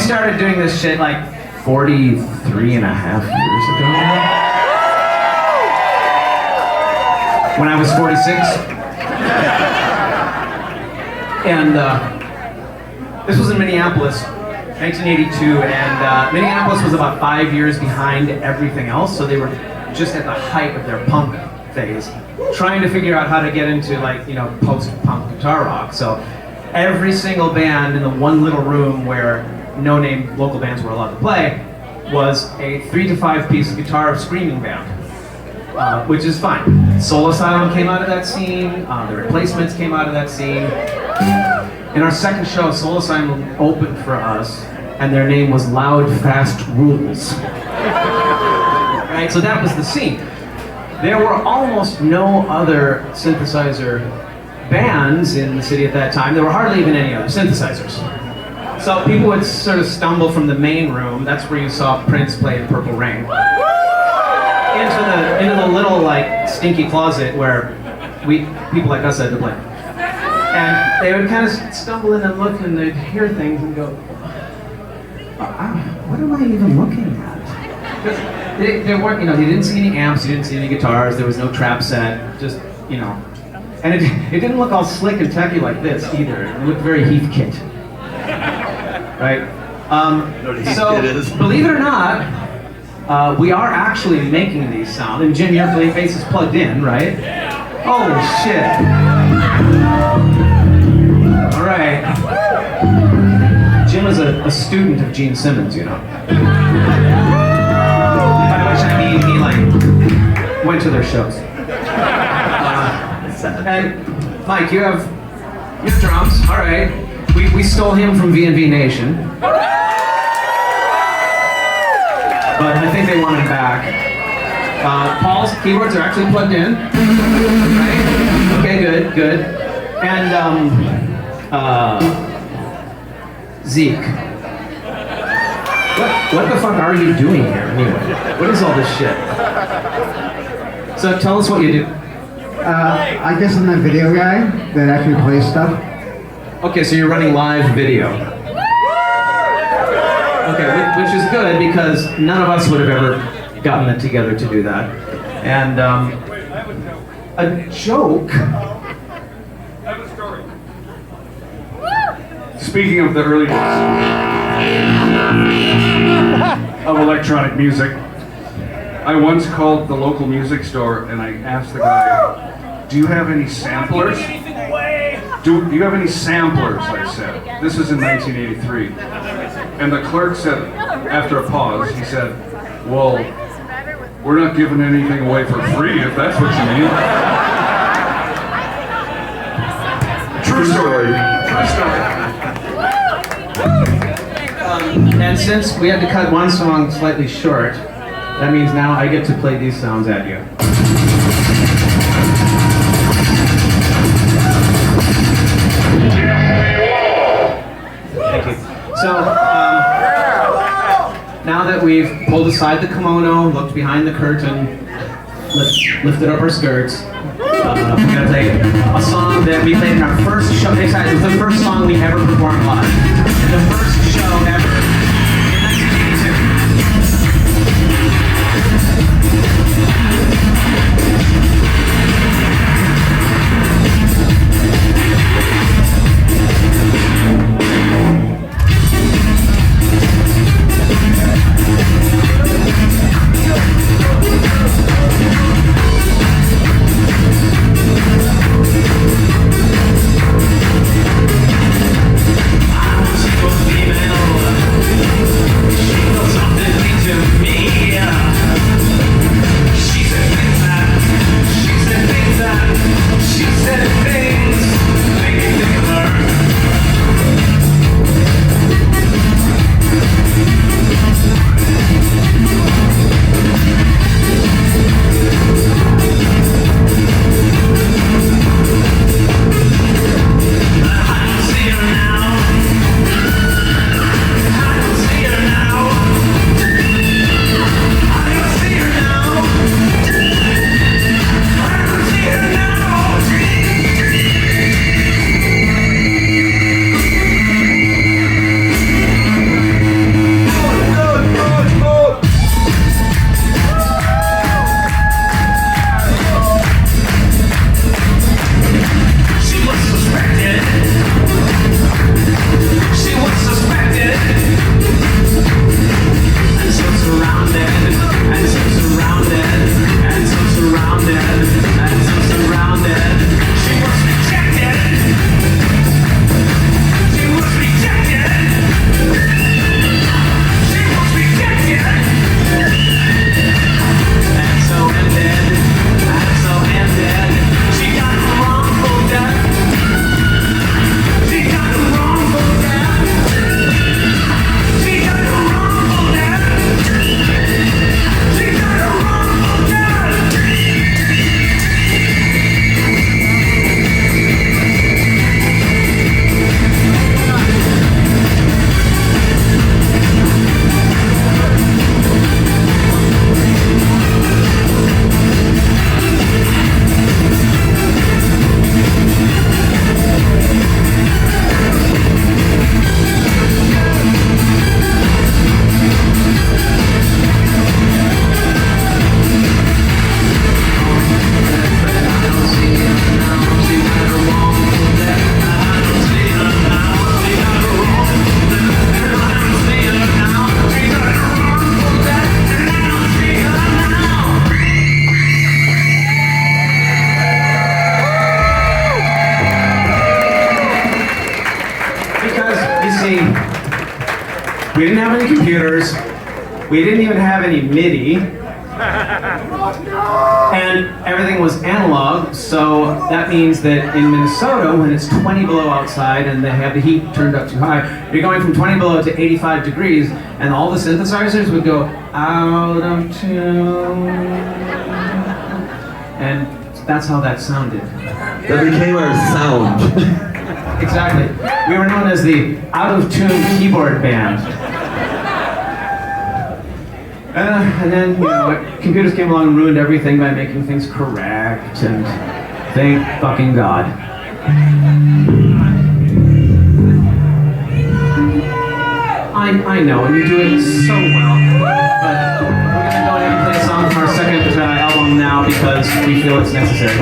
started doing this shit like 43 and a half years ago. When I was 46. And this was in Minneapolis, 1982, and Minneapolis was about 5 years behind everything else, so they were just at the height of their punk phase, trying to figure out how to get into, like, you know, post-punk guitar rock. So every single band in the one little room where no-name local bands were allowed to play was a 3 to 5 piece guitar screaming band, which is fine. Soul Asylum came out of that scene, the Replacements came out of that scene. In our second show, Soul Asylum opened for us, and their name was Loud Fast Rules. Right, so that was the scene. There were almost no other synthesizer bands in the city at that time. There were hardly even any other synthesizers. So people would sort of stumble from the main room, that's where you saw Prince play in Purple Rain, into the little, like, stinky closet where people like us had to play. And they would kind of stumble in and look, and they'd hear things and go, what am I even looking at? They weren't, you know, they didn't see any amps, you didn't see any guitars, there was no trap set, just, you know. And it didn't look all slick and techy like this either. It looked very Heathkit. Right? So, believe it or not, we are actually making these sounds. And Jim, your face is plugged in, right? Holy shit. All right. Jim is a student of Gene Simmons, you know. By which I mean he, like, went to their shows. And Mike, you have drums. All right. We stole him from V&V Nation. But I think they want him back. Paul's keyboards are actually plugged in. Right? Okay, good. And Zeke. What the fuck are you doing here anyway? What is all this shit? So tell us what you do. I guess I'm that video guy that actually plays stuff. Okay, so you're running live video. Okay, which is good because none of us would have ever gotten it together to do that. And a joke. Speaking of the early days of electronic music, I once called the local music store and I asked the guy, do you have any samplers? Do you have any samplers, I said. This is in 1983. And the clerk said, after a pause, he said, well, we're not giving anything away for free, if that's what you mean. True story. And since we had to cut one song slightly short, that means now I get to play these sounds at you. Thank you. So, now that we've pulled aside the kimono, looked behind the curtain, lifted up our skirts, we're gonna play a song that we played in our first show. It was the first song we ever performed live. And the first show ever in 1982. We didn't have any computers. We didn't even have any MIDI. And everything was analog, so that means that in Minnesota, when it's 20 below outside and they have the heat turned up too high, you're going from 20 below to 85 degrees, and all the synthesizers would go out of tune. And that's how that sounded. That became our sound. Exactly. We were known as the out-of-tune keyboard band. And then, you know, computers came along and ruined everything by making things correct, and thank fucking God. I know, and you do it so well, but we're gonna go ahead and play a song from our second album now because we feel it's necessary.